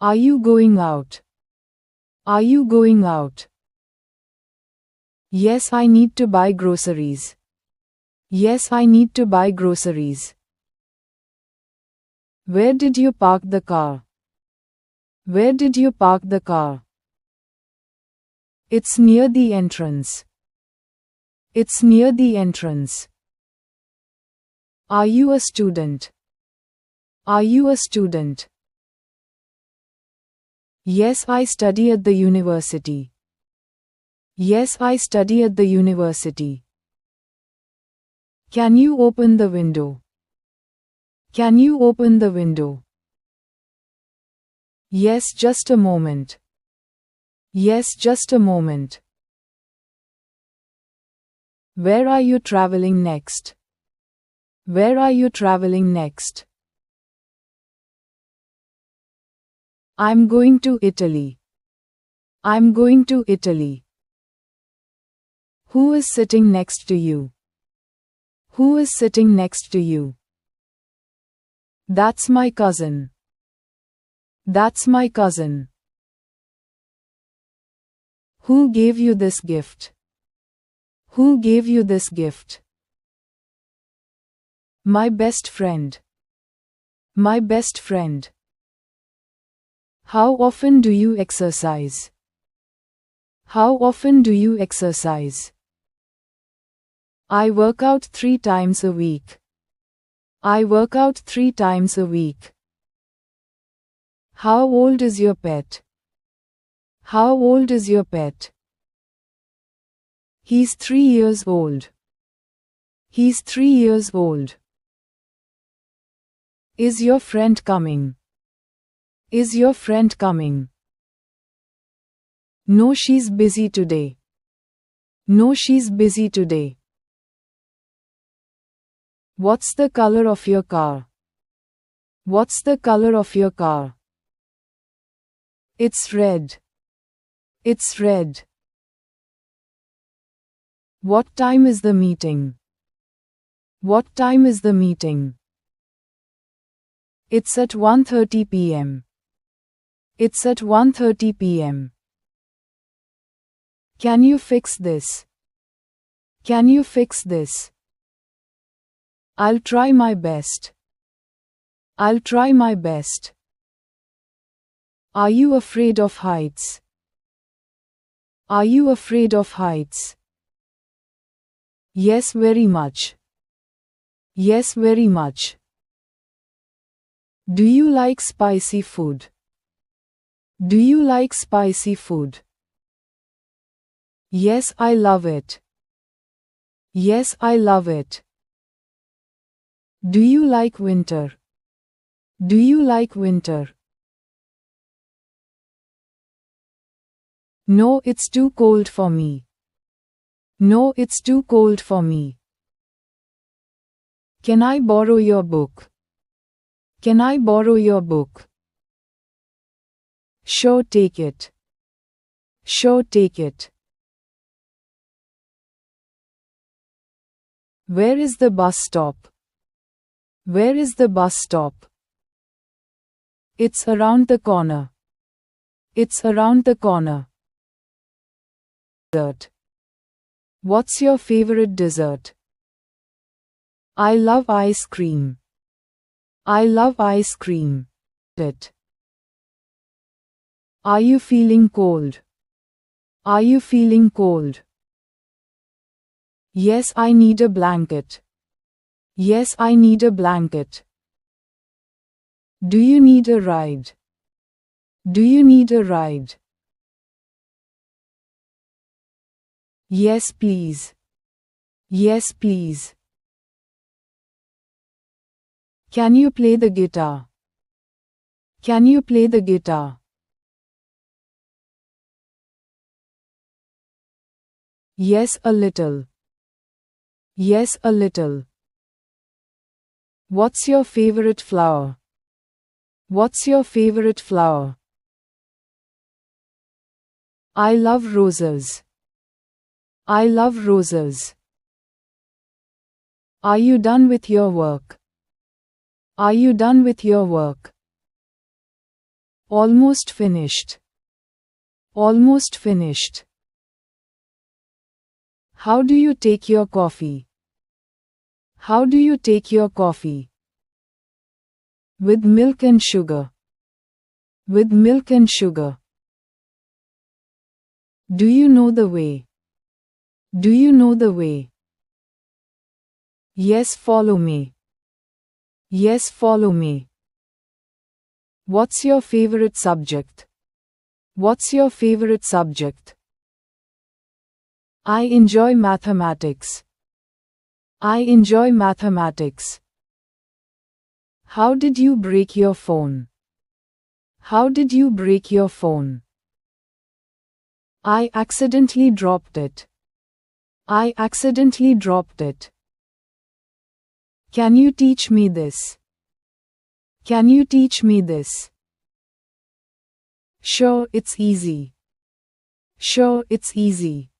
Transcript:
Are you going out? Are you going out? Yes, I need to buy groceries. Yes, I need to buy groceries. Where did you park the car? Where did you park the car? It's near the entrance. It's near the entrance. Are you a student? Are you a student? Yes, I study at the university. Yes, I study at the university. Can you open the window? Can you open the window? Yes, just a moment. Yes, just a moment. Where are you traveling next? Where are you traveling next? I'm going to Italy. I'm going to Italy. Who is sitting next to you? Who is sitting next to you? That's my cousin. That's my cousin. Who gave you this gift? Who gave you this gift? My best friend. My best friend. How often do you exercise? How often do you exercise? I work out 3 times a week. I work out 3 times a week. How old is your pet? How old is your pet? He's 3 years old. He's 3 years old. Is your friend coming? Is your friend coming? No, she's busy today. No, she's busy today. What's the color of your car? What's the color of your car? It's red. It's red. What time is the meeting? What time is the meeting? It's at 1:30 p.m. It's at 1:30 p.m. Can you fix this? Can you fix this? I'll try my best. I'll try my best. Are you afraid of heights? Are you afraid of heights? Yes, very much. Yes, very much. Do you like spicy food? Do you like spicy food? Yes, I love it. Yes, I love it. Do you like winter? Do you like winter? No, it's too cold for me. No, it's too cold for me. Can I borrow your book? Can I borrow your book? Sure, take it. Sure, take it. Where is the bus stop? Where is the bus stop? It's around the corner. It's around the corner. Dessert. What's your favorite dessert? I love ice cream. I love ice cream. It. Are you feeling cold? Are you feeling cold? Yes, I need a blanket. Yes, I need a blanket. Do you need a ride? Do you need a ride? Yes, please. Yes, please. Can you play the guitar? Can you play the guitar? Yes, a little. Yes, a little. What's your favorite flower? What's your favorite flower? I love roses. I love roses. Are you done with your work? Are you done with your work? Almost finished. Almost finished. How do you take your coffee? How do you take your coffee? With milk and sugar. With milk and sugar. Do you know the way? Do you know the way? Yes, follow me. Yes, follow me. What's your favorite subject? What's your favorite subject? I enjoy mathematics. I enjoy mathematics. How did you break your phone? How did you break your phone? I accidentally dropped it. I accidentally dropped it. Can you teach me this? Can you teach me this? Sure, it's easy. Sure, it's easy.